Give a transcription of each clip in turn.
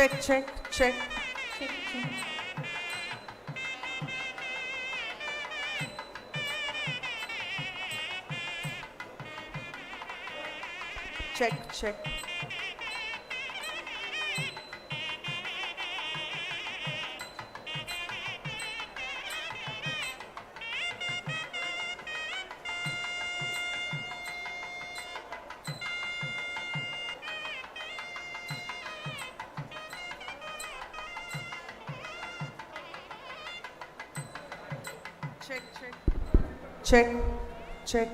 Check, check, check. Check, check. Check, check. Check, check. Check, check.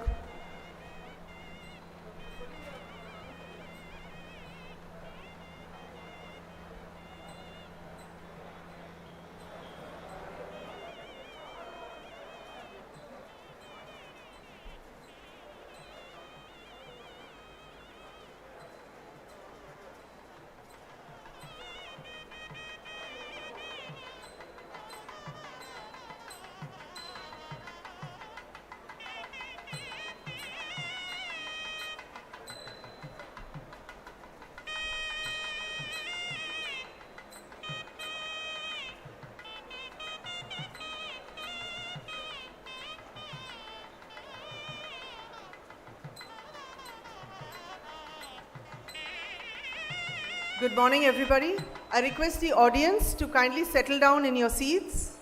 Good morning, everybody. I request the audience to kindly settle down in your seats.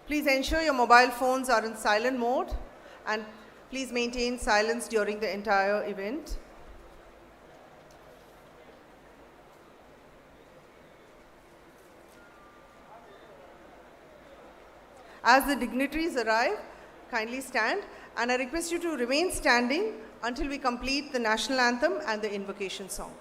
Please ensure your mobile phones are in silent mode and please maintain silence during the entire event. As the dignitaries arrive, kindly stand, and I request you to remain standing until we complete the national anthem and the invocation song.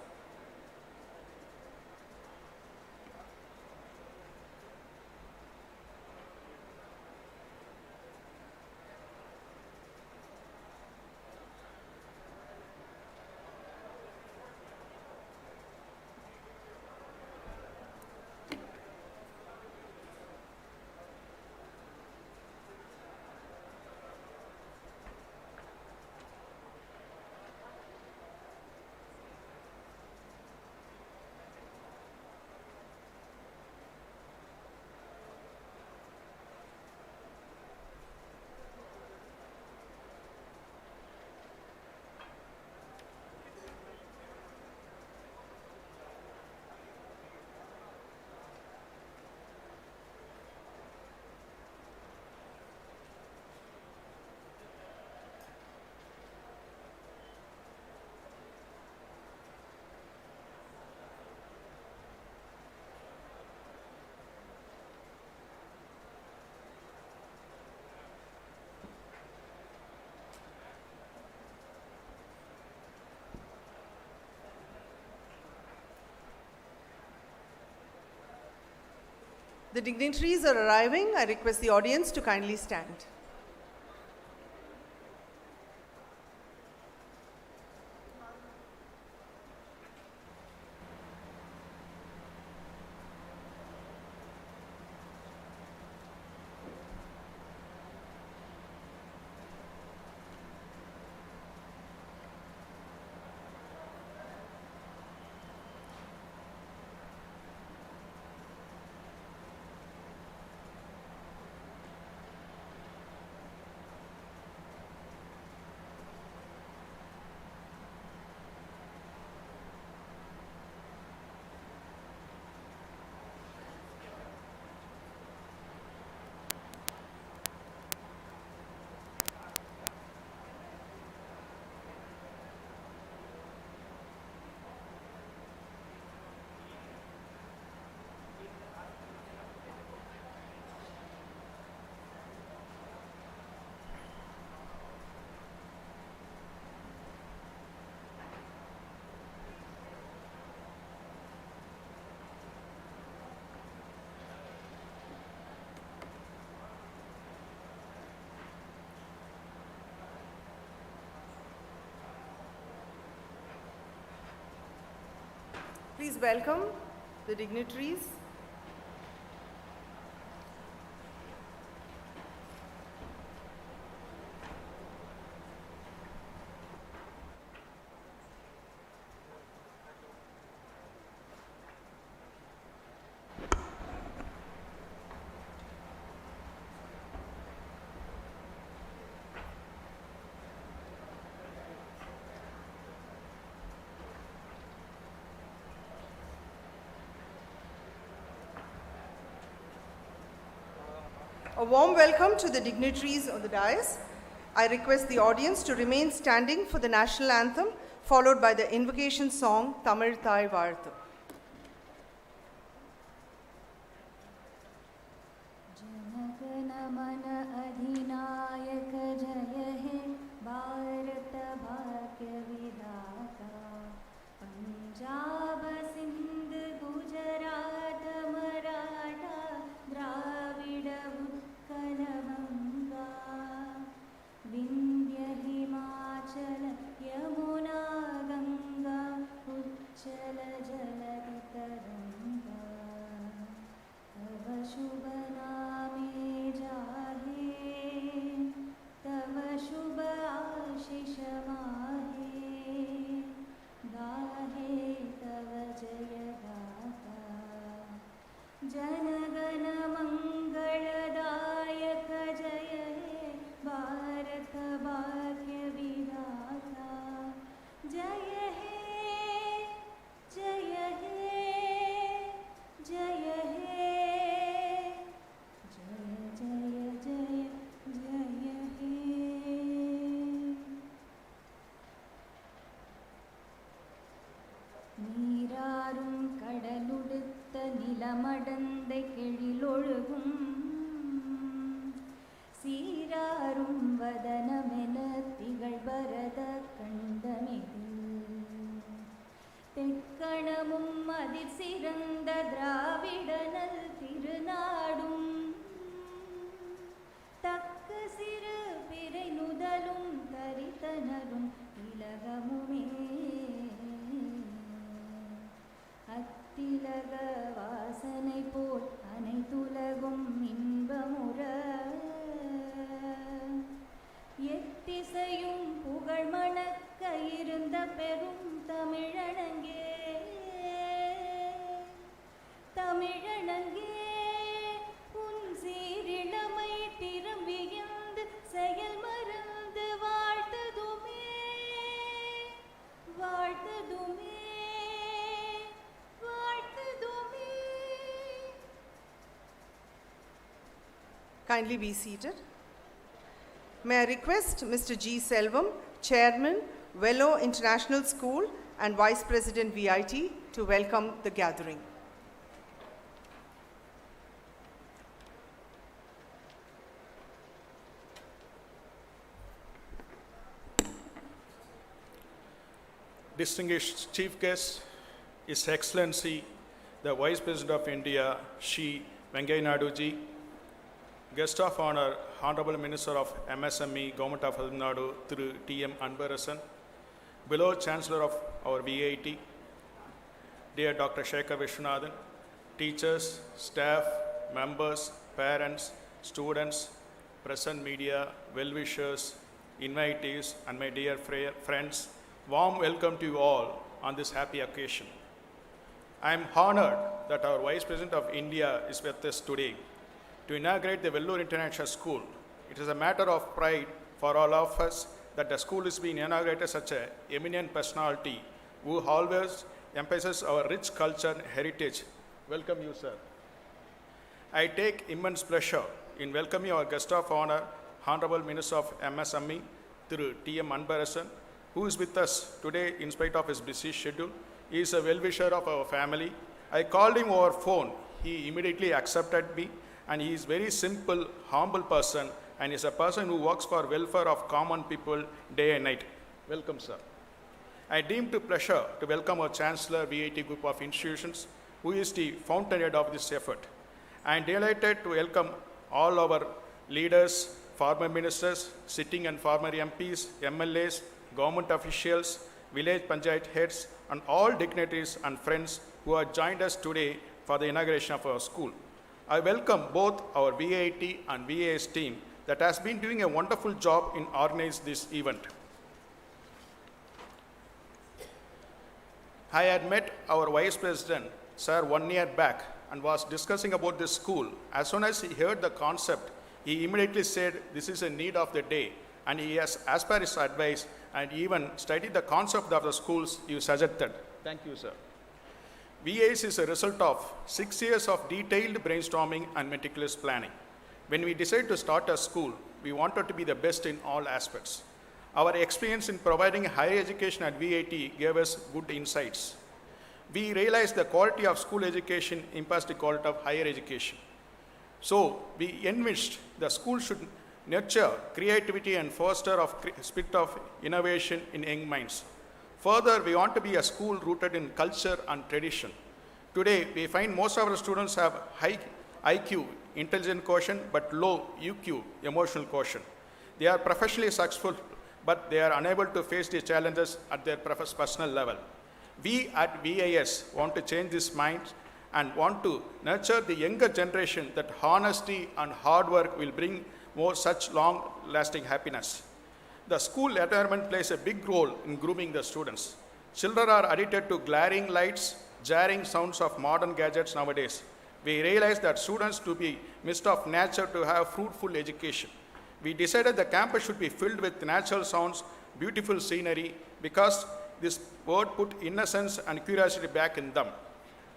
The dignitaries are arriving. I request the audience to kindly stand. Please welcome the dignitaries. A warm welcome to the dignitaries on the dais. I request the audience to remain standing for the national anthem, followed by the invocation song, Tamil Thai Varthu. Kindly be seated. May I request Mr. G. Selvam, Chairman, Vellore International School and Vice President VIT, to welcome the gathering. Distinguished Chief Guest, His Excellency, the Vice President of India, Shri Venkaiah Naidu ji, Guest of Honor, Honorable Minister of MSME, Govt of Tamilnadu, Thiru T.M. Anbarasan, below Chancellor of our VIT, dear Dr.G.Viswanathan, teachers, staff, members, parents, students, present media, well-wishers, invitees, and my dear friends, warm welcome to you all on this happy occasion. I am honored that our Vice President of India is with us today to inaugurate the Vellore International School. It is a matter of pride for all of us that the school is being inaugurated such an eminent personality who always emphasizes our rich culture and heritage. Welcome you, sir. I take immense pleasure in welcoming our guest of honor, Honorable Minister of MSME, Thiru T.M. Anbarasan, who is with us today in spite of his busy schedule. He is a well-wisher of our family. I called him over phone. He immediately accepted me, and he is very simple, humble person, and is a person who works for welfare of common people day and night. Welcome, sir. I deem it a pleasure to welcome our Chancellor, VIT Group of Institutions, who is the fountainhead of this effort. I am delighted to welcome all our leaders, former ministers, sitting and former MPs, MLAs, government officials, village panchayat heads, and all dignitaries and friends who have joined us today for the inauguration of our school. I welcome both our VIT and VIS team that has been doing a wonderful job in organizing this event. I had met our Vice President, sir, 1 year back and was discussing about this school. As soon as he heard the concept, he immediately said this is a need of the day, and he has, as per his advice, and even studied the concept of the schools you suggested. Thank you, sir. VIS is a result of 6 years of detailed brainstorming and meticulous planning. When we decided to start a school, we wanted to be the best in all aspects. Our experience in providing higher education at VIT gave us good insights. We realized the quality of school education impacts the quality of higher education. So we envisaged the school should nurture creativity and foster a spirit of innovation in young minds. Further, we want to be a school rooted in culture and tradition. Today, we find most of our students have high IQ, intelligent quotient, but low EQ, emotional quotient. They are professionally successful, but they are unable to face the challenges at their personal level. We at VIS want to change this mind and want to nurture the younger generation that honesty and hard work will bring more such long-lasting happiness. The school environment plays a big role in grooming the students. Children are addicted to glaring lights, jarring sounds of modern gadgets nowadays. We realize that students to be midst of nature to have fruitful education. We decided the campus should be filled with natural sounds, beautiful scenery, because this word put innocence and curiosity back in them.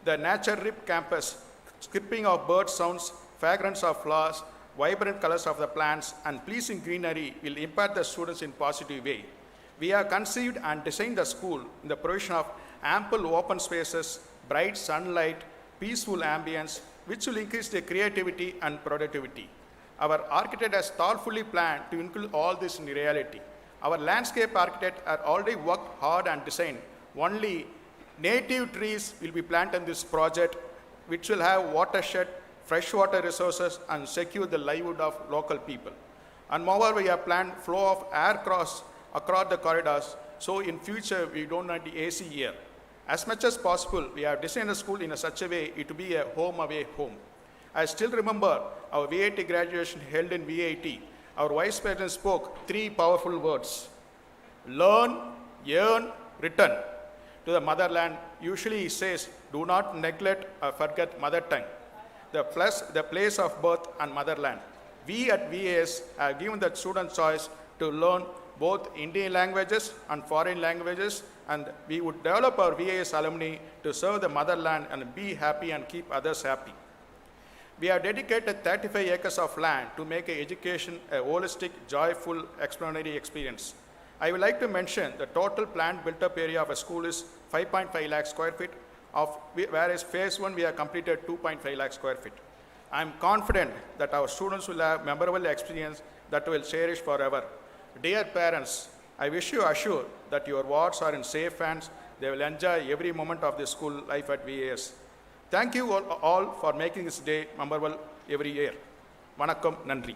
The nature-rich campus, skipping of bird sounds, fragrance of flowers, vibrant colors of the plants, and pleasing greenery will impact the students in positive way. We have conceived and designed the school in the provision of ample open spaces, bright sunlight, peaceful ambience, which will increase their creativity and productivity. Our architect has thoughtfully planned to include all this in reality. Our landscape architect has already worked hard and designed. Only native trees will be planted in this project, which will have watershed, freshwater resources, and secure the livelihood of local people. And moreover, we have planned flow of air across the corridors, so in future we don't need the AC here. As much as possible, we have designed the school in such a way it to be a home away home. I still remember our VIT graduation held in VIT. Our vice president spoke 3 powerful words: learn, earn, return. To the motherland, usually he says, do not neglect or forget mother tongue, the place of birth and motherland. We at VIS have given the student choice to learn both Indian languages and foreign languages, and we would develop our VIS alumni to serve the motherland and be happy and keep others happy. We have dedicated 35 acres of land to make education a holistic, joyful, explanatory experience. I would like to mention the total planned built-up area of a school is 5.5 lakh square feet, whereas phase 1 we have completed 2.5 lakh square feet. I am confident that our students will have memorable experience that will cherish forever. Dear parents, I wish you assure that your wards are in safe hands. They will enjoy every moment of the school life at VIS. Thank you all for making this day memorable every year. Vanakkam, Nandri.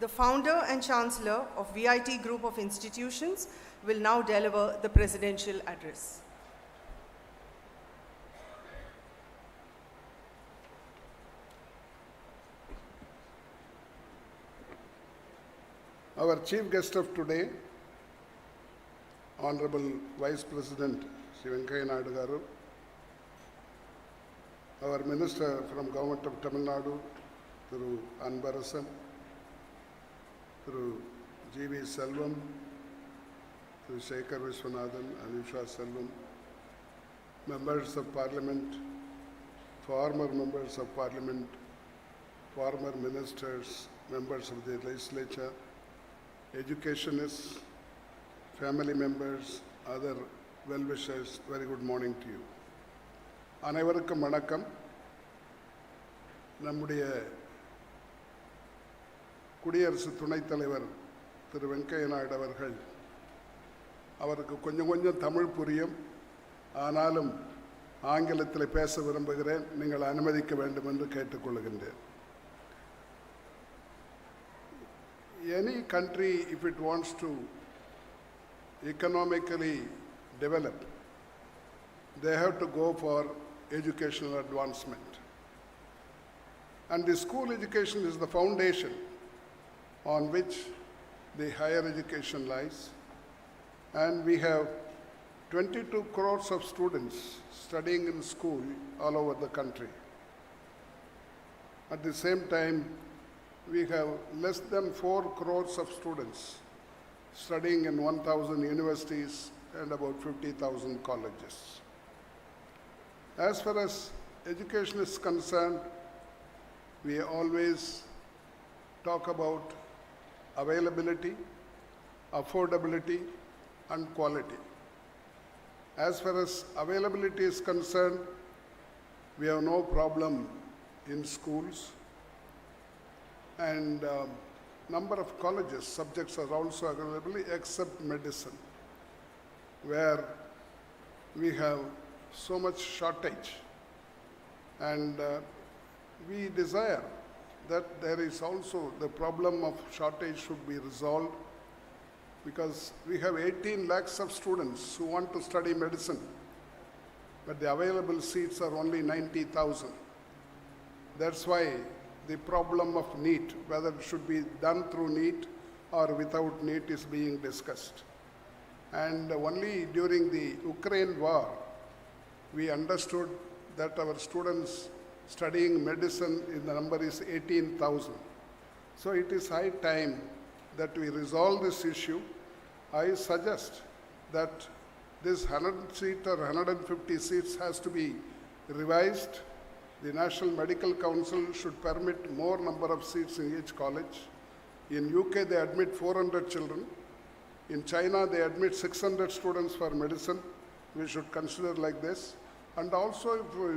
The Founder and Chancellor of VIT Group of Institutions will now deliver the presidential address. Our chief guest of today, Honorable Vice President Shri Venkaiah garu, our Minister from Govt of Tamilnadu, Thiru Anbarasan, Thiru G.V. Selvam, Thiru Dr.G.Viswanathan, Anusha Selvam, members of Parliament, former members of Parliament, former ministers, members of the legislature, educationists, family members, other well-wishers, very good morning to you. அனைவருக்கும் வணக்கம். நம்முடைய குடியரசு துணைத் தலைவர் திரு வெங்கையா நாயுடு அவர்கள், அவருக்கு கொஞ்சம் தமிழ் புரியும், ஆனாலும் ஆங்கிலத்தில் பேச விரும்புகிறேன், நீங்கள் அனுமதிக்க வேண்டும் என்று கேட்டுக்கொள்கின்றேன். Any country, if it wants to economically develop, they have to go for educational advancement. And the school education is the foundation on which the higher education lies. And we have 22 crores of students studying in school all over the country. At the same time, we have less than 4 crores of students studying in 1,000 universities and about 50,000 colleges. As far as education is concerned, we always talk about availability, affordability, and quality. As far as availability is concerned, we have no problem in schools, and number of colleges, subjects are also available except medicine, where we have so much shortage, and we desire that there is also the problem of shortage should be resolved, because we have 18 lakhs of students who want to study medicine, but the available seats are only 90,000. That's why the problem of NEET, whether it should be done through NEET or without NEET, is being discussed. And only during the Ukraine war, we understood that our students studying medicine, the number is 18,000. So it is high time that we resolve this issue. I suggest that this 100 seat or 150 seats has to be revised. The National Medical Council should permit more number of seats in each college. In UK, they admit 400 children. In China, they admit 600 students for medicine. We should consider like this. And also, if we,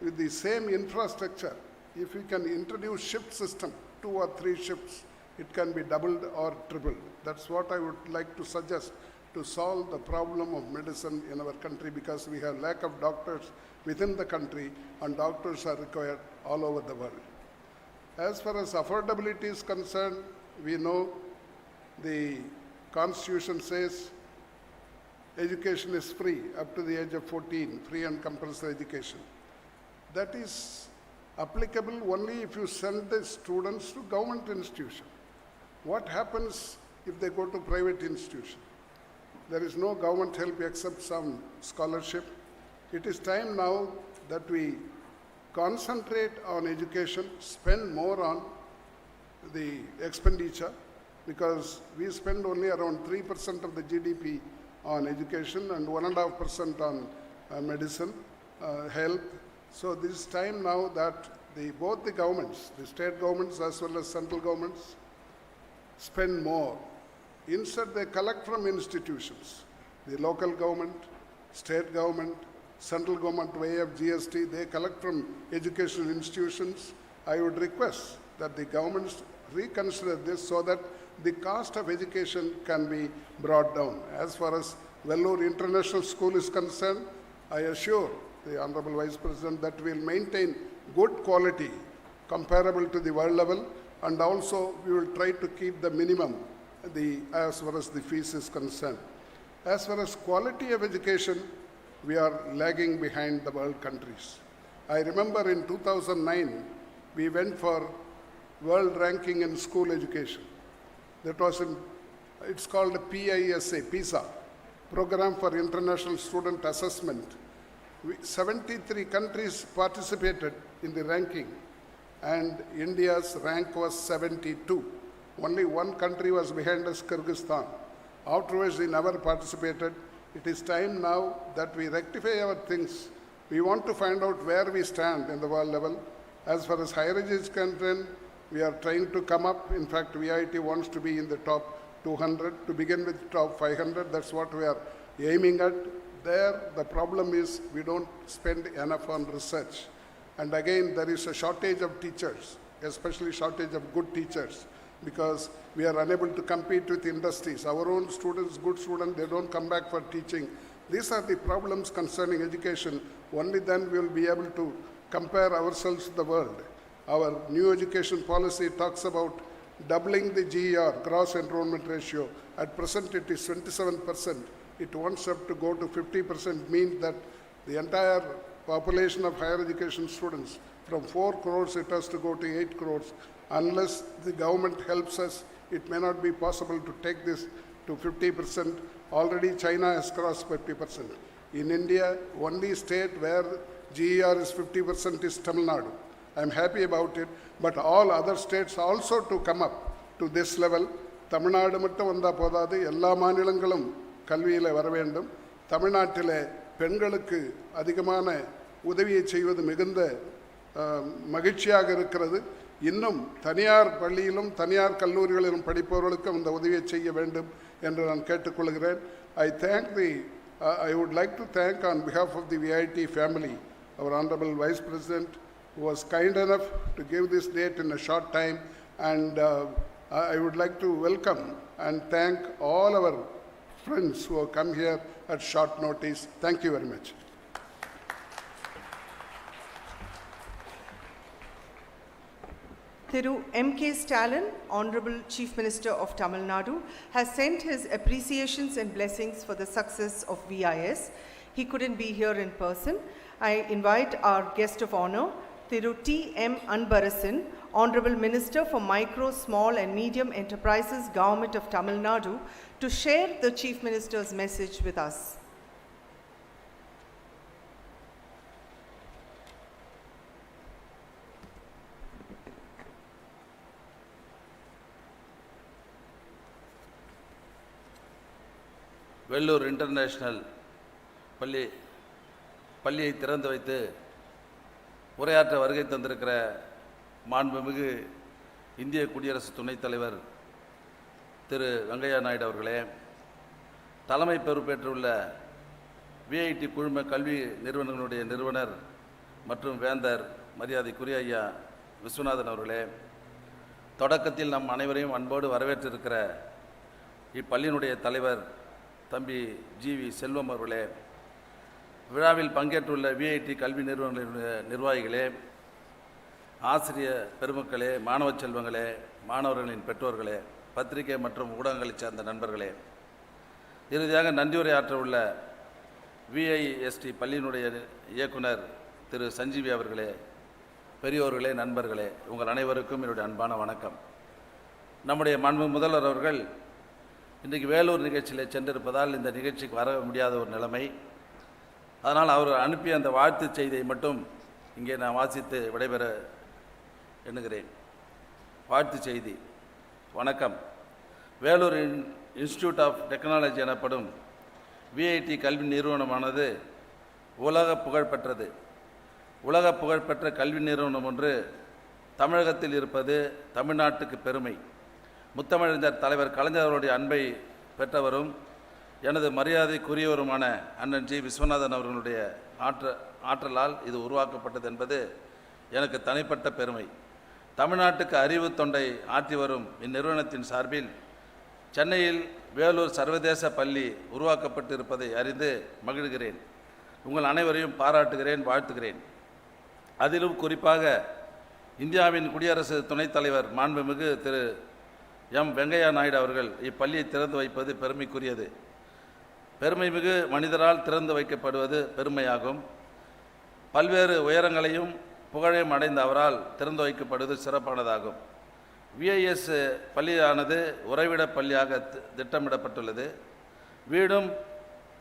with the same infrastructure, if we can introduce shift system, 2 or 3 shifts, it can be doubled or tripled. That's what I would like to suggest to solve the problem of medicine in our country, because we have lack of doctors within the country and doctors are required all over the world. As far as affordability is concerned, we know the Constitution says education is free up to the age of 14, free and compulsory education. That is applicable only if you send the students to government institution. What happens if they go to private institution? There is no government help except some scholarship. It is time now that we concentrate on education, spend more on the expenditure, because we spend only around 3% of the GDP on education and 1.5% on medicine, health. So this is time now that both the governments, the state governments as well as central governments, spend more. Instead, they collect from institutions. The local government, state government, central government way of GST, they collect from educational institutions. I would request that the governments reconsider this so that the cost of education can be brought down. As far as Vellore International School is concerned, I assure the Honorable Vice President that we will maintain good quality comparable to the world level, and also we will try to keep the minimum as far as the fees is concerned. As far as quality of education, we are lagging behind the world countries. I remember in 2009, we went for world ranking in school education. That was it's called PISA, Program for International Student Assessment. 73 countries participated in the ranking, and India's rank was 72. Only one country was behind us, Kyrgyzstan. Afterwards, we never participated. It is time now that we rectify our things. We want to find out where we stand in the world level. As far as higher education is concerned, we are trying to come up. In fact, VIT wants to be in the top 200, to begin with top 500. That's what we are aiming at. There, the problem is we don't spend enough on research. And again, there is a shortage of teachers, especially shortage of good teachers, because we are unable to compete with industries. Our own students, good students, they don't come back for teaching. These are the problems concerning education. Only then we will be able to compare ourselves to the world. Our new education policy talks about doubling the GER, gross enrollment ratio. At present, it is 27%. It wants up to go to 50%, means that the entire population of higher education students, from 4 crores, it has to go to 8 crores. Unless the government helps us, it may not be possible to take this to 50%. Already China has crossed 50%. In India, only state where GER is 50% is Tamilnadu. I am happy about it, but all other states also to come up to this level. Tamilnadu mattum vandha podadu, ella maanilangalum kalviyile vara vendum. Tamilnadile pengalukku adhigamana உதவியை செய்வது மிகுந்த மகிழ்ச்சியாக இருக்கிறது. இன்னும் தனியார் பள்ளியிலும் தனியார் கல்லூரிகளிலும் படிப்பவர்களுக்கும் இந்த உதவியை செய்ய வேண்டும் என்று நான் கேட்டுக்கொள்கிறேன். I would like to thank on behalf of the VIT family, our Honorable Vice President, who was kind enough to give this date in a short time, and I would like to welcome and thank all our friends who have come here at short notice. Thank you very much. Thiru M.K. Stalin, Honorable Chief Minister of Tamilnadu, has sent his appreciations and blessings for the success of VIS. He couldn't be here in person. I invite our guest of honor, Thiru T.M. Anbarasan, Honorable Minister for Micro, Small and Medium Enterprises, Government of Tamil Nadu, to share the Chief Minister's message with us. Vellore International பள்ளியை திறந்து வைத்து உரையாற்ற வருகை தந்திருக்கிற மாண்புமிகு இந்திய குடியரசு துணைத் தலைவர் திரு வெங்கையா நாயுடு அவர்களே, தலைமை பொறுப்பேற்றுள்ள VIT குழும கல்வி நிறுவனங்களுடைய நிறுவனர் மற்றும் வேந்தர் மரியாதைக்குரிய ஐயா விஸ்வநாதன் அவர்களே, தொடக்கத்தில் நம் அனைவரையும் அன்போடு வரவேற்றிருக்கிற இப்பள்ளியினுடைய தலைவர் தம்பி G.V. செல்வம் அவர்களே, விழாவில் பங்கேற்றுள்ள VIT கல்வி நிறுவனங்களுடைய நிர்வாகிகளே, ஆசிரியர் பெருமக்களே, மாணவ செல்வங்களே, மாணவர்களின் பெற்றோர்களே, பத்திரிகை மற்றும் ஊடகங்களைச் சேர்ந்த நண்பர்களே, இறுதியாக நன்றியுரை ஆற்ற உள்ள VIST பள்ளியினுடைய இயக்குனர் திரு சஞ்சீவி அவர்களே, பெரியோர்களே, நண்பர்களே, உங்கள் அனைவருக்கும் என்னுடைய அன்பான வணக்கம். நம்முடைய மாண்பு முதல்வர் அவர்கள் இன்றைக்கு வேலூர் நிகழ்ச்சியில் சென்றிருப்பதால் இந்த நிகழ்ச்சிக்கு வர முடியாத ஒரு நிலைமை. அதனால் அவர் அனுப்பிய அந்த வாழ்த்து செய்தியை மட்டும் இங்கே நான் வாசித்து விடைபெற எண்ணுகிறேன். வாழ்த்து செய்தி. வணக்கம். வேலூர் இன்ஸ்டிடியூட் ஆஃப் டெக்னாலஜி எனப்படும் VIT கல்வி நிறுவனமானது உலக புகழ்பெற்ற கல்வி நிறுவனம் ஒன்று தமிழகத்தில் இருப்பது தமிழ்நாட்டுக்கு பெருமை. முத்தமிழறிஞர் தலைவர் கலைஞர் அவருடைய அன்பை பெற்றவரும் எனது மரியாதைக்குரியவருமான அண்ணன் G.Viswanathan அவர்களுடைய ஆற்றலால் இது உருவாக்கப்பட்டது என்பது எனக்கு தனிப்பட்ட பெருமை. தமிழ்நாட்டுக்கு அறிவு தொண்டை ஆற்றி வரும் இந்நிறுவனத்தின் சார்பில் சென்னையில் வேலூர் சர்வதேச பள்ளி உருவாக்கப்பட்டு இருப்பதை அறிந்து மகிழ்கிறேன். உங்கள் அனைவரையும் பாராட்டுகிறேன், வாழ்த்துகிறேன். அதிலும் குறிப்பாக இந்தியாவின் குடியரசு துணைத் தலைவர் மாண்புமிகு திரு M. வெங்கையா நாயுடு அவர்கள் இப்பள்ளியை திறந்து வைப்பது பெருமைக்குரியது. பெருமைமிகு மனிதரால் திறந்து வைக்கப்படுவது பெருமையாகும். பல்வேறு உயரங்களையும் புகழையும் அடைந்த அவரால் திறந்து வைக்கப்படுவது சிறப்பானதாகும். VIS பள்ளியானது உறைவிட பள்ளியாக திட்டமிடப்பட்டுள்ளது. வீடும்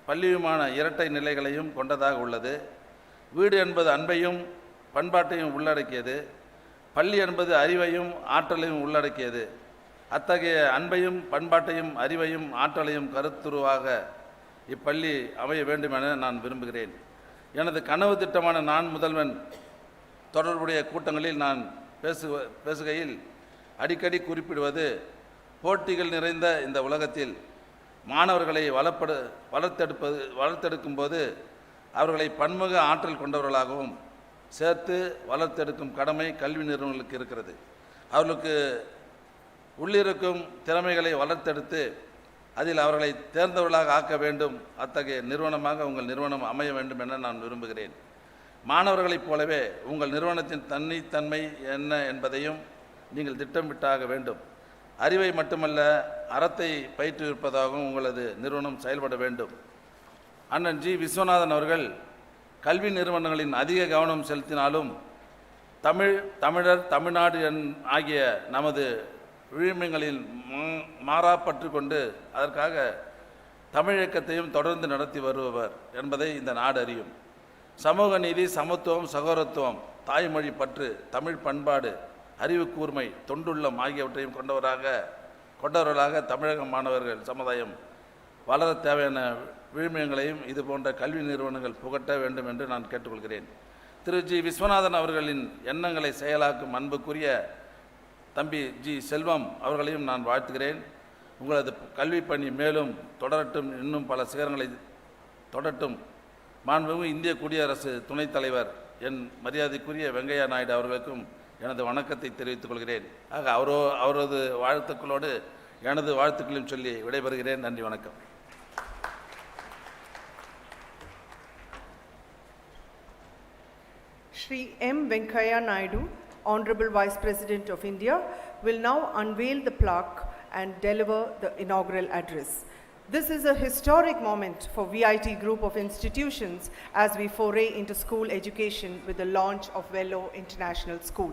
பள்ளியுமான இரட்டை நிலைகளையும் கொண்டதாக உள்ளது. வீடு என்பது அன்பையும் பண்பாட்டையும் உள்ளடக்கியது. பள்ளி என்பது அறிவையும் ஆற்றலையும் உள்ளடக்கியது. அத்தகைய அன்பையும் பண்பாட்டையும் அறிவையும் ஆற்றலையும் கருத்துருவாக இப்பள்ளி அமைய வேண்டும் என நான் விரும்புகிறேன். எனது கனவு திட்டமான நான் முதல்வன் தொடர்புடைய கூட்டங்களில் நான் பேசுகையில் அடிக்கடி குறிப்பிடுவது, போட்டிகள் நிறைந்த இந்த உலகத்தில் மாணவர்களை வளர்த்தெடுக்கும் போது அவர்களை பன்முக ஆற்றல் கொண்டவர்களாகவும் சேர்த்து வளர்த்தெடுக்கும் கடமை கல்வி நிறுவனங்களுக்கு இருக்கிறது. அவர்களுக்கு உள்ளிருக்கும் திறமைகளை வளர்த்தெடுத்து அதில் அவர்களை தேர்ந்தவர்களாக ஆக்க வேண்டும். அத்தகைய நிறுவனமாக உங்கள் நிறுவனம் அமைய வேண்டும் என நான் விரும்புகிறேன். மாணவர்களைப் போலவே உங்கள் நிறுவனத்தின் தனித்தன்மை என்ன என்பதையும் நீங்கள் திட்டமிட்டாக வேண்டும். அறிவை மட்டுமல்ல, அறத்தை பயிற்றுவிப்பதாகவும் உங்களது நிறுவனம் செயல்பட வேண்டும். அண்ணன் G.Viswanathan அவர்கள் கல்வி நிறுவனங்களின் அதிக கவனம் செலுத்தினாலும் தமிழர் தமிழ்நாடு ஆகிய நமது விழுமியங்களில் மாறாப்பற்று கொண்டு அதற்காக தமிழ் இயக்கத்தையும் தொடர்ந்து நடத்தி வருபவர் என்பதை இந்த நாடு அறியும். சமூக நீதி, சமத்துவம், சகோதரத்துவம், தாய்மொழி பற்று, தமிழ் பண்பாடு, அறிவு கூர்மை, தொண்டுள்ளம் ஆகியவற்றையும் கொண்டவர்களாக தமிழக மாணவர்கள் சமுதாயம் வளர தேவையான விழுமியங்களையும் இது போன்ற கல்வி நிறுவனங்கள் புகட்ட வேண்டும் என்று நான் கேட்டுக்கொள்கிறேன். Dr.G.Viswanathan அவர்களின் எண்ணங்களை செயலாக்கும் அன்புக்குரிய தம்பி ஜி செல்வம் அவர்களையும் நான் வாழ்த்துகிறேன். உங்களது கல்வி பணி மேலும் தொடரட்டும், இன்னும் பல சிகரங்களை தொடரட்டும். மாண்புமிகு இந்திய குடியரசு துணைத் தலைவர் என் மரியாதைக்குரிய வெங்கையா நாயுடு அவர்களுக்கும் எனது வணக்கத்தை தெரிவித்துக் கொள்கிறேன். ஆக அவரது வாழ்த்துக்களோடு எனது வாழ்த்துக்களையும் சொல்லி விடைபெறுகிறேன். நன்றி, வணக்கம். Shri.M. Venkaiah Naidu, Honorable Vice President of India, will now unveil the plaque and deliver the inaugural address. This is a historic moment for VIT Group of Institutions as we foray into school education with the launch of Vellore International School.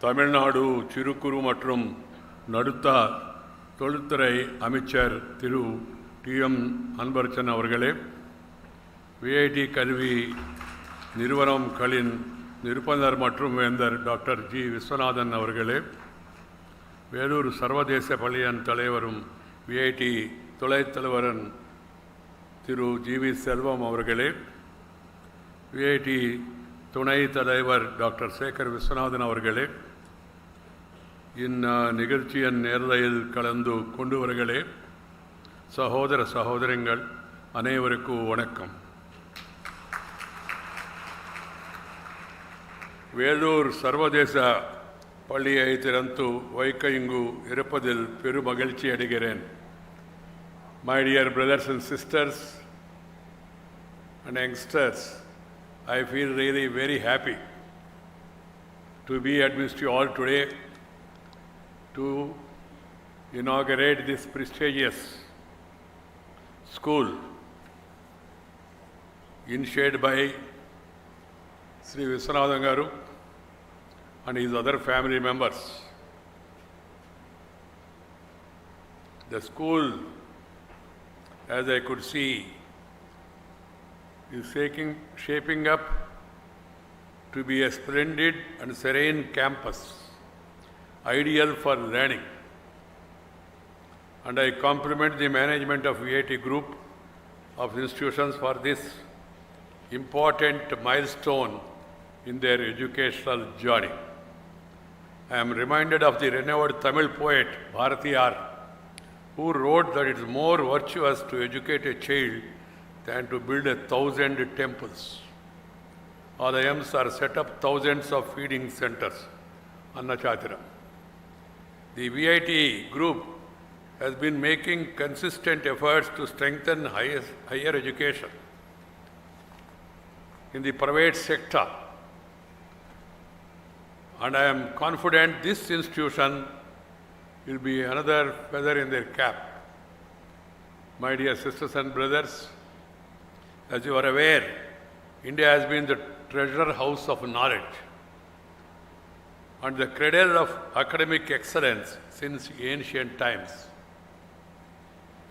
Tamil Nadu சிறு குறு மற்றும் நடுத்தர தொழில்துறை அமைச்சர் திரு T.M. Anbarasan அவர்களே, VIT கல்வி நிறுவனங்களின் நிறுவனர் மற்றும் வேந்தர் Dr.G.Viswanathan அவர்களே, வேலூர் சர்வதேச பள்ளியின் தலைவரும் VIT துணைத் தலைவரும் திரு G.V. செல்வம் அவர்களே, VIT துணைத் தலைவர் டாக்டர் சேகர் விஸ்வநாதன் அவர்களே, நிகழ்ச்சியின் நேரலையில் கலந்து கொண்டவர்களே, சகோதர சகோதரங்கள் அனைவருக்கும் வணக்கம். வேலூர் சர்வதேச பள்ளியை திறந்து வைக்க இங்கு இருப்பதில் பெரும் மகிழ்ச்சி அடைகிறேன். My dear brothers and sisters and youngsters, I feel really very happy to be amidst you all today to inaugurate this prestigious school initiated by Shri Viswanathan Garu and his other family members. The school, as I could see, is shaping up to be a splendid and serene campus, ideal for learning. And I compliment the management of VIT Group of Institutions for this important milestone in their educational journey. I am reminded of the renowned Tamil poet Bharatiyar, who wrote that it is more virtuous to educate a child than to build 1,000 temples. Alayams are set up thousands of feeding centers. Annachatiram. The VIT Group has been making consistent efforts to strengthen higher education in the private sector, and I am confident this institution will be another feather in their cap. My dear sisters and brothers, as you are aware, India has been the treasure house of knowledge and the cradle of academic excellence since ancient times.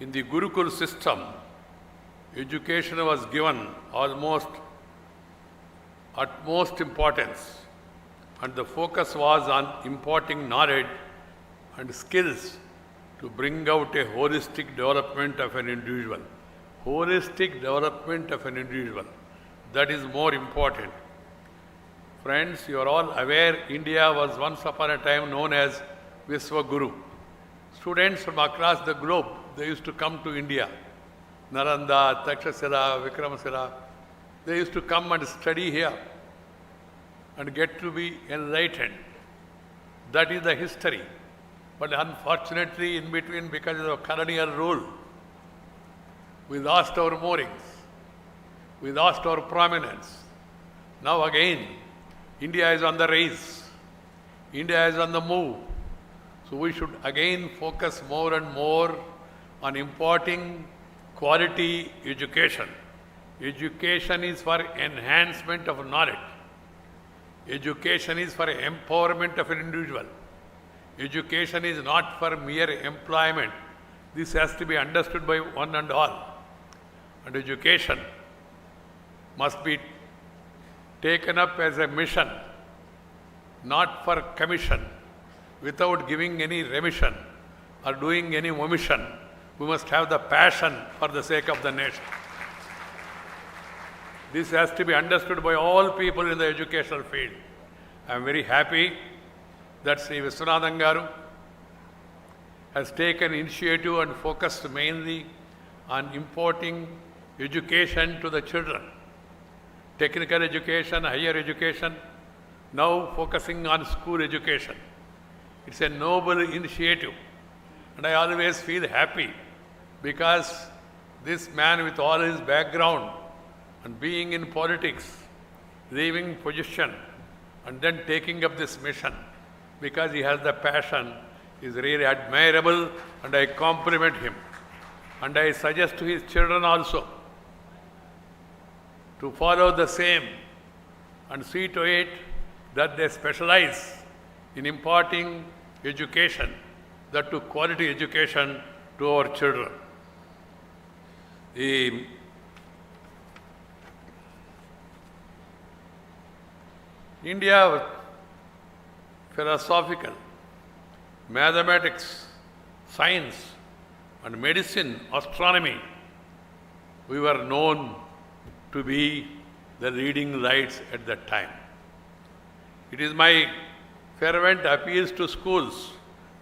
In the Gurukul system, education was given utmost importance, and the focus was on imparting knowledge and skills to bring out a holistic development of an individual. Holistic development of an individual. That is more important. Friends, you are all aware India was once upon a time known as Viswa Guru. Students from across the globe, they used to come to India Nalanda, Takshashila, Vikramasila, they used to come and study here and get to be enlightened. That is the history. But unfortunately, in between, because of colonial rule, we lost our moorings. We lost our prominence. Now again, India is on the race. India is on the move. So we should again focus more and more on imparting quality education. Education is for enhancement of knowledge. Education is for empowerment of an individual. Education is not for mere employment. This has to be understood by one and all. And education must be taken up as a mission, not for commission, without giving any remission or doing any omission. We must have the passion for the sake of the nation. This has to be understood by all people in the educational field. I am very happy that Shri Viswanathan Garu has taken initiative and focused mainly on imparting education to the children. Technical education, higher education, now focusing on school education. It's a noble initiative. And I always feel happy because this man with all his background and being in politics, leaving position and then taking up this mission because he has the passion is really admirable, and I compliment him. And I suggest to his children also to follow the same and see to it that they specialize in imparting education, that to quality education to our children. The India philosophical, mathematics, science and medicine, astronomy, we were known to be the leading lights at that time. It is my fervent appeals to schools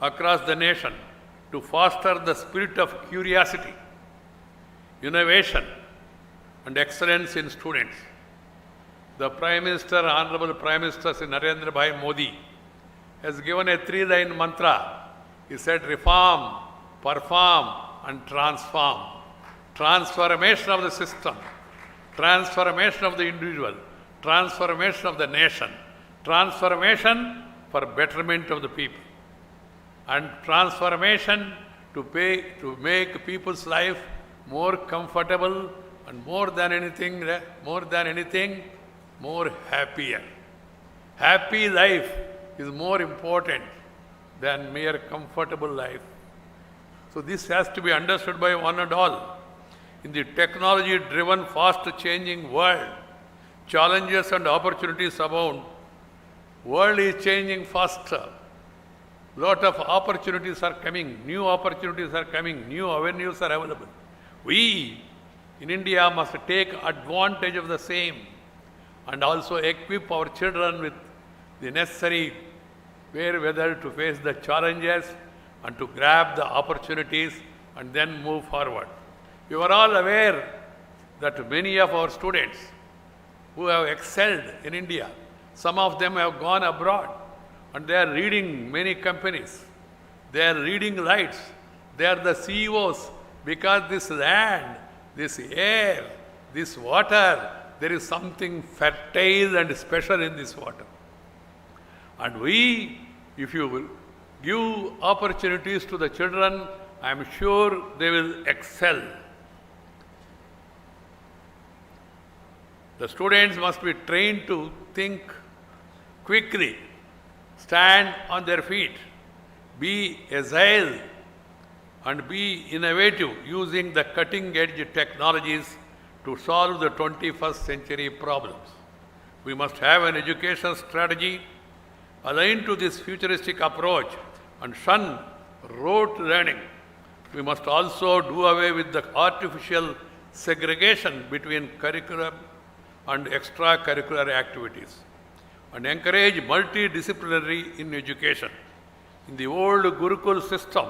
across the nation to foster the spirit of curiosity, innovation and excellence in students. The Prime Minister, Honorable Prime Minister Shri Narendra Bhai Modi has given a 3-line mantra. He said, reform, perform and transform. Transformation of the system, transformation of the individual, transformation of the nation, transformation for betterment of the people, and transformation to make people's life more comfortable and more than anything, more happier. Happy life is more important than mere comfortable life. So this has to be understood by one and all. In the technology-driven, fast-changing world, challenges and opportunities abound. World is changing faster. Lot of opportunities are coming, new opportunities are coming, new avenues are available. We in India must take advantage of the same and also equip our children with the necessary wherewithal to face the challenges and to grab the opportunities and then move forward. You are all aware that many of our students who have excelled in India, some of them have gone abroad and they are leading many companies. They are leading lights. They are the CEOs because this land, this air, this water, there is something fertile and special in this water. And we, if you will give opportunities to the children, I am sure they will excel. The students must be trained to think quickly, stand on their feet, be agile and be innovative using the cutting-edge technologies to solve the 21st century problems. We must have an education strategy aligned to this futuristic approach and shun rote learning. We must also do away with the artificial segregation between curriculum and extracurricular activities and encourage multidisciplinary in education. In the old Gurukul system,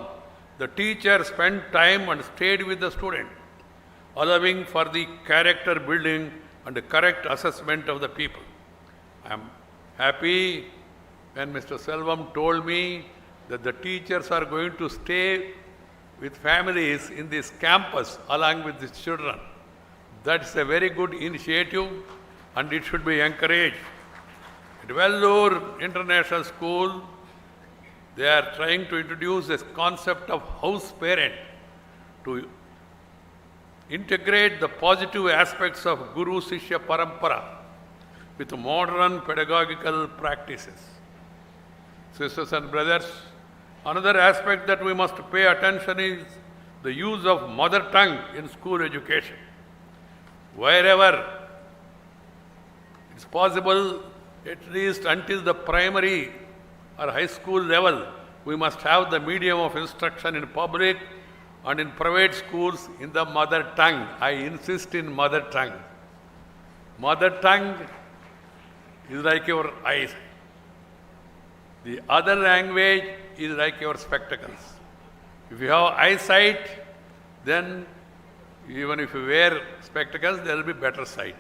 the teacher spent time and stayed with the student. allowing for the character building and the correct assessment of the people. I am happy when Mr. Selvam told me that the teachers are going to stay with families in this campus along with the children. That's a very good initiative and it should be encouraged. At Vellore International School, they are trying to introduce this concept of house parent to integrate the positive aspects of Guru Sishya Parampara with modern pedagogical practices. Sisters and brothers, another aspect that we must pay attention is the use of mother tongue in school education. Wherever it's possible, at least until the primary or high school level, we must have the medium of instruction in public and in private schools in the mother tongue. I insist in mother tongue. Mother tongue is like your eyes. The other language is like your spectacles. If you have eyesight, then even if you wear spectacles, there will be better sight.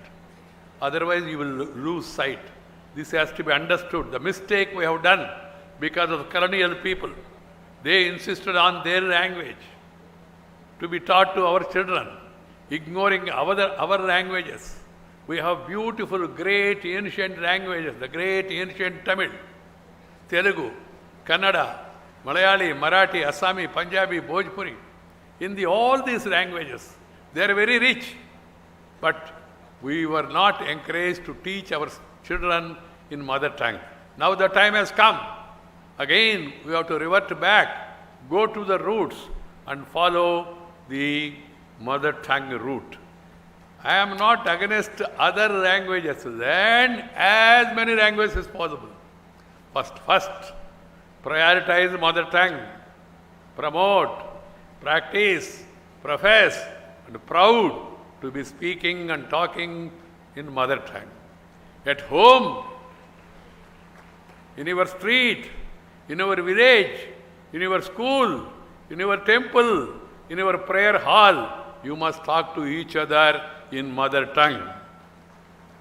Otherwise, you will lose sight. This has to be understood. The mistake we have done because of colonial people, they insisted on their language to be taught to our children, ignoring our languages. We have beautiful, great, ancient languages, the great, ancient Tamil, Telugu, Kannada, Malayali, Marathi, Assami, Punjabi, Bhojpuri. In all these languages, they are very rich. But we were not encouraged to teach our children in mother tongue. Now the time has come. Again, we have to revert back, go to the roots and follow the mother tongue route. I am not against other languages. Learn as many languages as possible. First, prioritize mother tongue. Promote, practice, profess, and proud to be speaking and talking in mother tongue. At home, in your street, in your village, in your school, in your temple, in your prayer hall, you must talk to each other in mother tongue.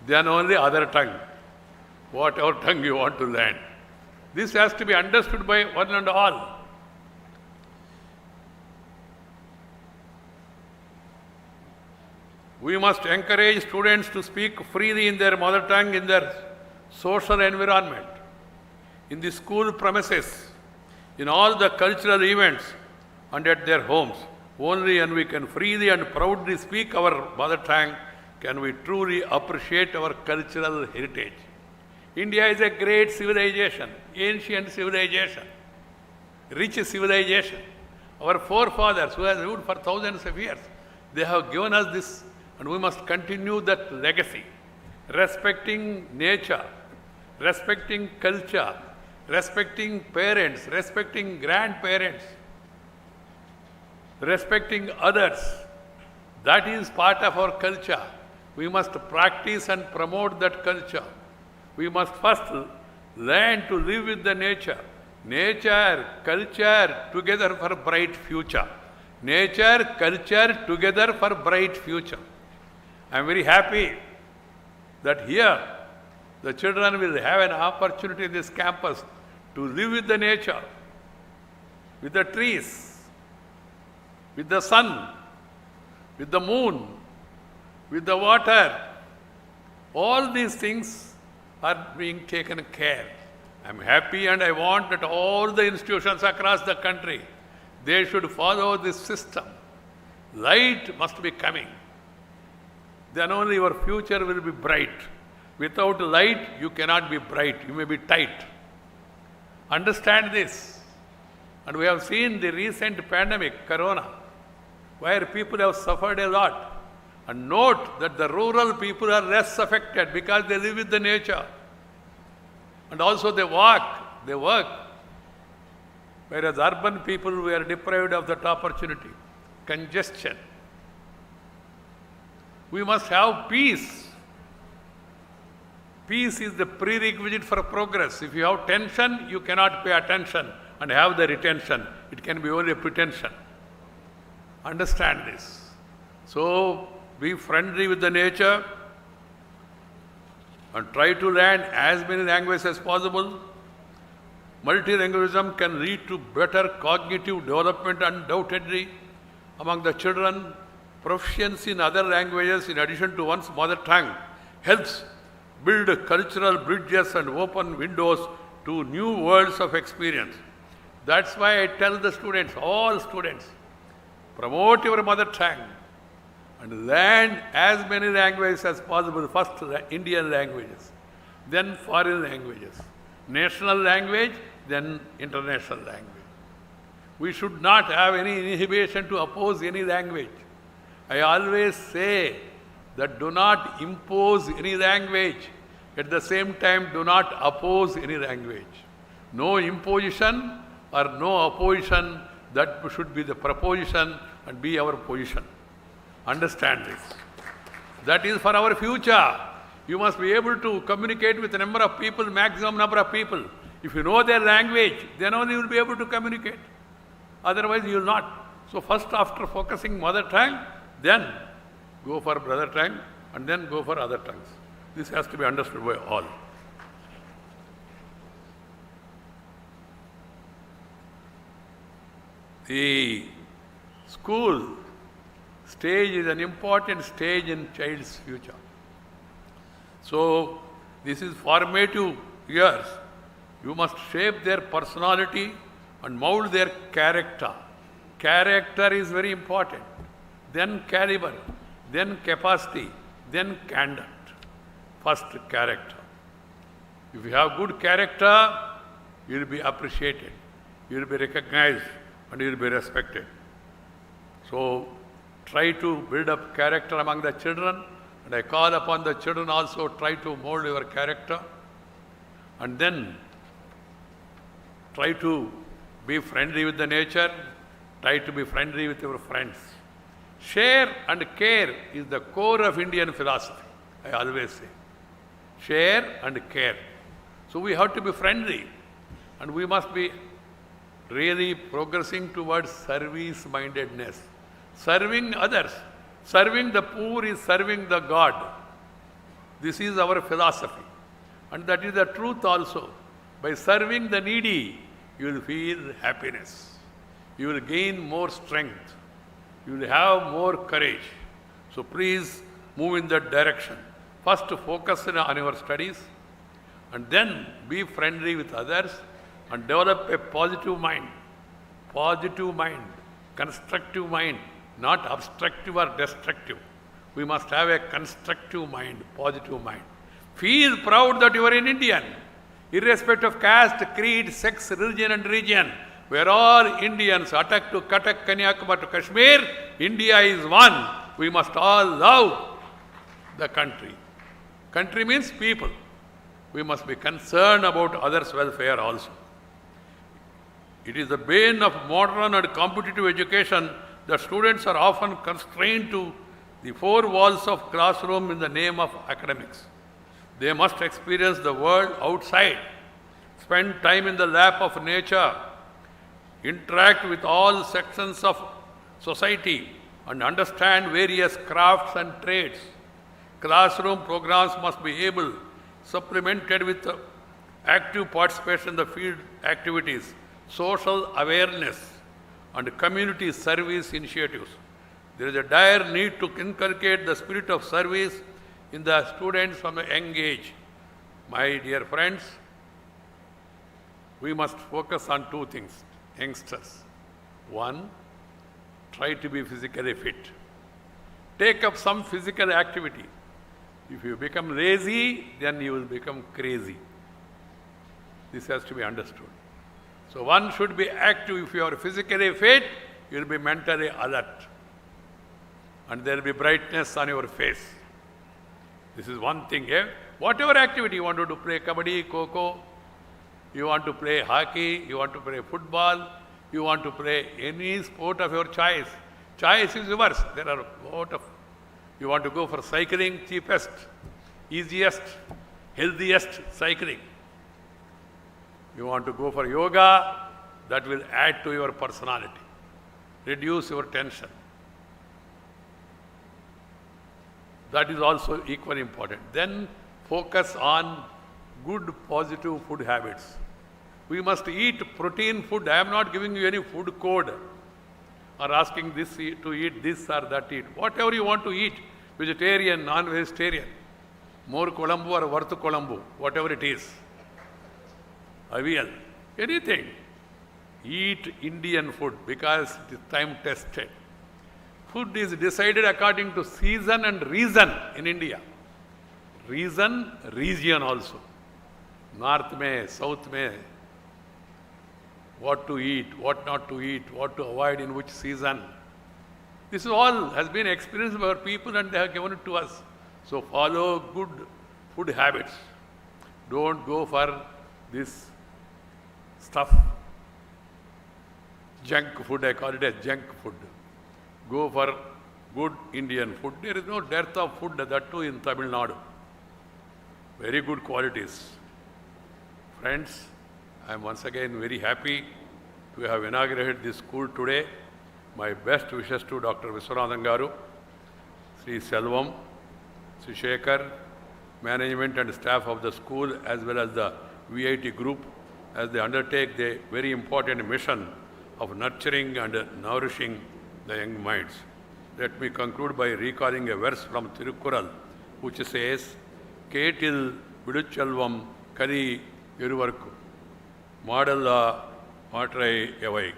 Then only other tongue, whatever tongue you want to learn. This has to be understood by one and all. We must encourage students to speak freely in their mother tongue in their social environment, in the school premises, in all the cultural events and at their homes. Only when we can freely and proudly speak our mother tongue can we truly appreciate our cultural heritage. India is a great civilization, ancient civilization, rich civilization. Our forefathers who have lived for thousands of years, they have given us this, and we must continue that legacy, respecting nature, respecting culture, respecting parents, respecting grandparents, respecting others. That is part of our culture. We must practice and promote that culture. We must first learn to live with the nature. Nature, culture, together for bright future. Nature, culture, together for bright future. I am very happy that here the children will have an opportunity in this campus to live with the nature, with the trees, with the sun, with the moon, with the water. All these things are being taken care. I am happy and I want that all the institutions across the country, they should follow this system. Light must be coming. Then only your future will be bright. Without light, you cannot be bright. You may be tight. Understand this. And we have seen the recent pandemic, Corona, where people have suffered a lot. And note that the rural people are less affected because they live with the nature. And also they walk, they work. Whereas urban people were deprived of that opportunity. Congestion. We must have peace. Peace is the prerequisite for progress. If you have tension, you cannot pay attention and have the retention. It can be only a pretension. Understand this. So be friendly with the nature and try to learn as many languages as possible. Multilingualism can lead to better cognitive development undoubtedly among the children. Proficiency in other languages in addition to one's mother tongue helps build cultural bridges and open windows to new worlds of experience. That's why I tell the students, all students, promote your mother tongue and learn as many languages as possible. First Indian languages, then foreign languages, national language, then international language. We should not have any inhibition to oppose any language. I always say that do not impose any language. At the same time, do not oppose any language. No imposition or no opposition, that should be the proposition and be our position. Understand this. That is for our future. You must be able to communicate with a number of people, maximum number of people. If you know their language, then only you will be able to communicate. Otherwise, you will not. So first, after focusing mother tongue, then go for brother tongue, and then go for other tongues. This has to be understood by all. The school stage is an important stage in child's future. So this is formative years. You must shape their personality and mold their character. Character is very important. Then caliber, then capacity, then conduct. First, character. If you have good character, you will be appreciated, you will be recognized, and you will be respected. So, try to build up character among the children, and I call upon the children also, try to mold your character, and then try to be friendly with the nature, try to be friendly with your friends. Share and care is the core of Indian philosophy, I always say. Share and care. So we have to be friendly, and we must be really progressing towards service-mindedness. Serving others. Serving the poor is serving the God. This is our philosophy. And that is the truth also. By serving the needy, you will feel happiness. You will gain more strength. You will have more courage. So please move in that direction. First focus on your studies, and then be friendly with others and develop a positive mind, constructive mind, not obstructive or destructive. We must have a constructive mind, positive mind. Feel proud that you are an Indian, irrespective of caste, creed, sex, religion and region. We are all Indians, Attak to Katak, Kanyakumari to Kashmir. India is one. We must all love the country. Country means people. We must be concerned about others' welfare also. It is the bane of modern and competitive education that students are often constrained to the four walls of classroom in the name of academics. They must experience the world outside, spend time in the lap of nature, interact with all sections of society, and understand various crafts and trades. Classroom programs must be able, supplemented with active participation in the field activities, social awareness, and community service initiatives. There is a dire need to inculcate the spirit of service in the students from a young age. My dear friends, we must focus on two things, youngsters. One, try to be physically fit. Take up some physical activity. If you become lazy, then you will become crazy. This has to be understood. So one should be active. If you are physically fit, you will be mentally alert. And there will be brightness on your face. This is one thing. Whatever activity you want to do, play kabaddi, kho-kho, you want to play hockey, you want to play football, you want to play any sport of your choice. Choice is yours. There are a lot of. You want to go for cycling, cheapest, easiest, healthiest cycling. You want to go for yoga, that will add to your personality, reduce your tension. That is also equally important. Then focus on good, positive food habits. We must eat protein food. I am not giving you any food code or asking this to eat this or that eat. Whatever you want to eat, vegetarian, non-vegetarian, more Kolambu or worth Kolambu, whatever it is. Avial, anything. Eat Indian food because it is time tested. Food is decided according to season and reason in India. Reason, region also. North mein, south mein. What to eat, what not to eat, what to avoid in which season. This is all has been experienced by our people and they have given it to us. So follow good food habits. Don't go for this stuff. Junk food, I call it as junk food. Go for good Indian food. There is no dearth of food, that too in Tamilnadu. Very good qualities. Friends, I am once again very happy to have inaugurated this school today. My best wishes to Dr. Viswanathan Garu, Sri Selvam, Sri Shekhar, management and staff of the school as well as the VIT group as they undertake the very important mission of nurturing and nourishing the young minds. Let me conclude by recalling a verse from Thiru, which says, Ketil Viduchalvam Kali Iruvarku, Madalla Matrai Yavai,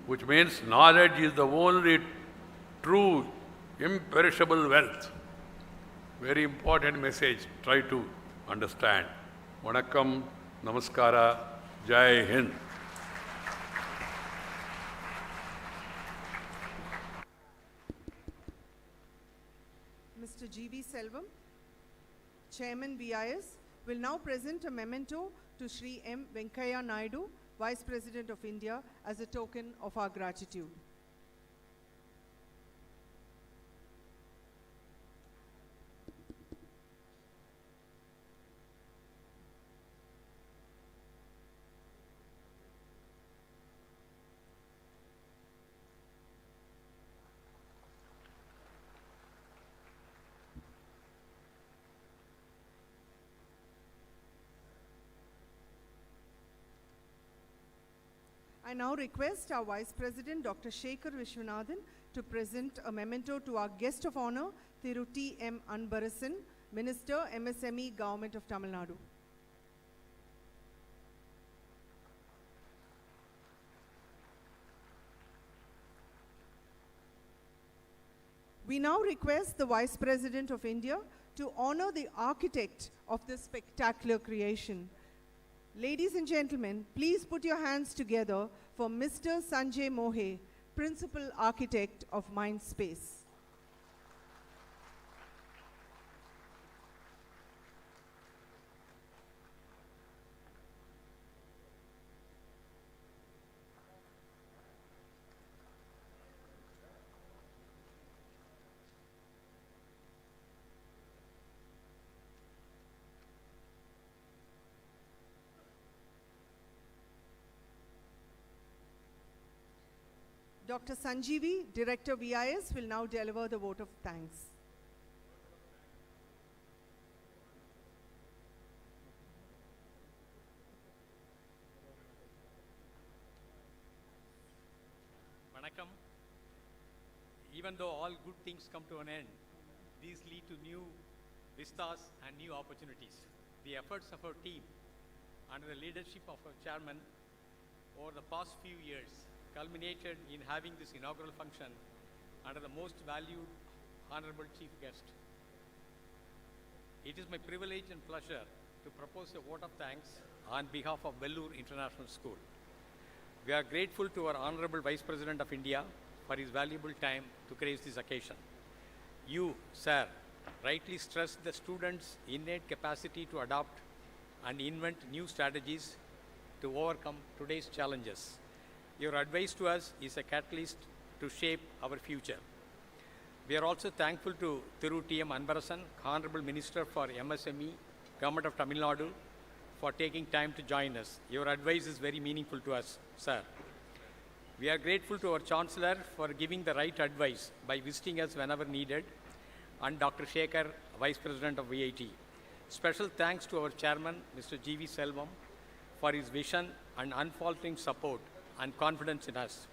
which means knowledge is the only true, imperishable wealth. Very important message. Try to understand. Vanakkam, Namaskara, Jai Hind. Mr. G.V. Selvam, Chairman VIS, will now present a memento to Shri.M. Venkaiah Naidu, Vice President of India, as a token of our gratitude. I now request our Vice President, Dr. Dr.G.Viswanathan, to present a memento to our guest of honor, Thiru T.M. Anbarasan, Minister, MSME, Government of Tamilnadu. We now request the Vice President of India to honor the architect of this spectacular creation. Ladies and gentlemen, please put your hands together for Mr. Sanjay Mohe, Principal Architect of Mindspace. Dr. Sanjeevi, Director VIS, will now deliver the vote of thanks. Vanakkam. Even though all good things come to an end, these lead to new vistas and new opportunities. The efforts of our team under the leadership of our chairman over the past few years culminated in having this inaugural function under the most valued Honorable Chief Guest. It is my privilege and pleasure to propose a vote of thanks on behalf of Vellore International School. We are grateful to our Honorable Vice President of India for his valuable time to grace this occasion. You, sir, rightly stressed the students' innate capacity to adopt and invent new strategies to overcome today's challenges. Your advice to us is a catalyst to shape our future. We are also thankful to Thiru T.M. Anbarasan, Honorable Minister for MSME, Government of Tamilnadu, for taking time to join us. Your advice is very meaningful to us, sir. We are grateful to our Chancellor for giving the right advice by visiting us whenever needed and Dr. Shekhar, Vice President of VIT. Special thanks to our Chairman, Mr. G.V. Selvam, for his vision and unfaltering support and confidence in us.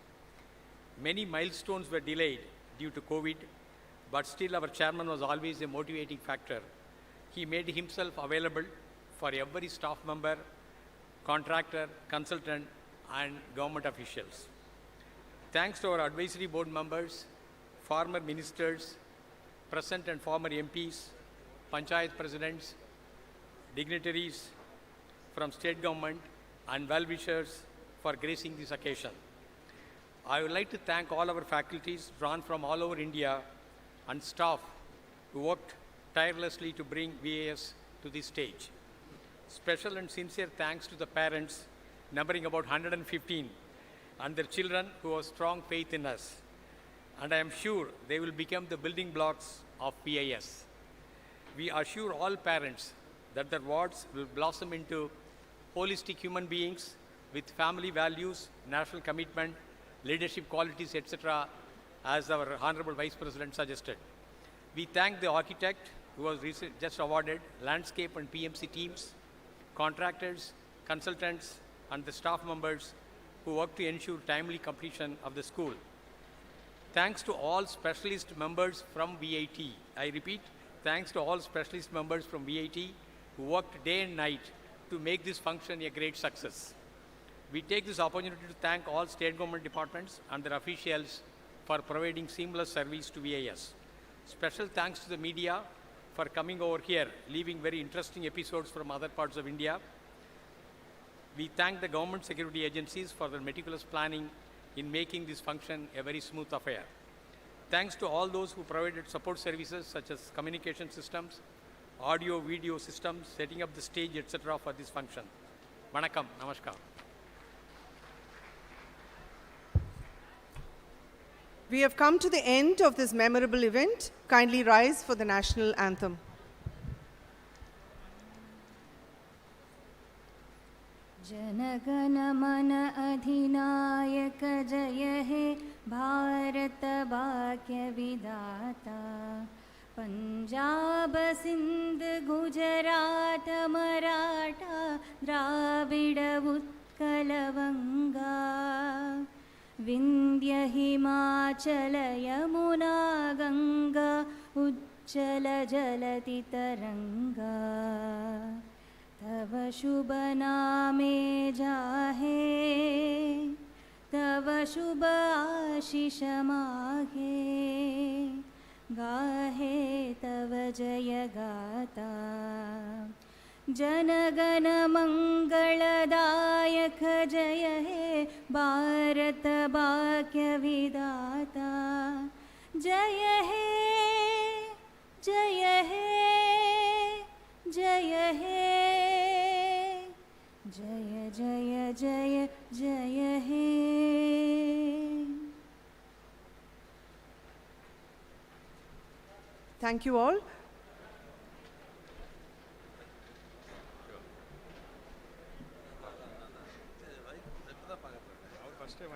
Many milestones were delayed due to COVID, but still our Chairman was always a motivating factor. He made himself available for every staff member, contractor, consultant, and government officials. Thanks to our advisory board members, former ministers, present and former MPs, panchayat presidents, dignitaries from state government, and well-wishers for gracing this occasion. I would like to thank all our faculties drawn from all over India and staff who worked tirelessly to bring VIS to this stage. Special and sincere thanks to the parents, numbering about 115, and their children who have strong faith in us. And I am sure they will become the building blocks of VIS. We assure all parents that their wards will blossom into holistic human beings with family values, national commitment, leadership qualities, etc., as our Honorable Vice President suggested. We thank the architect who was just awarded, landscape and PMC teams, contractors, consultants, and the staff members who work to ensure timely completion of the school. Thanks to all specialist members from VIT. I repeat, thanks to all specialist members from VIT who worked day and night to make this function a great success. We take this opportunity to thank all state government departments and their officials for providing seamless service to VIS. Special thanks to the media for coming over here, leaving very interesting episodes from other parts of India. We thank the government security agencies for their meticulous planning in making this function a very smooth affair. Thanks to all those who provided support services such as communication systems, audio, video systems, setting up the stage, etc. for this function. Vanakkam, namaskar. We have come to the end of this memorable event. Kindly rise for the national anthem. जनगण मन अधिनायक जय हे भारत भाग्य विधाता पंजाब सिंध गुजरात मराठा द्राविड उत्कल वंगा विंध्य हिमाचल यमुना गंगा उज्जल जलति तरंगा तव शुभ नामे जाहे तव शुभ आशीष माहे गाहे तव जय गाता जनगण मंगलदायक जय हे भारत भाग्य विधाता जय हे जय हे जय हे जय जय जय जय हे Thank you all. First time,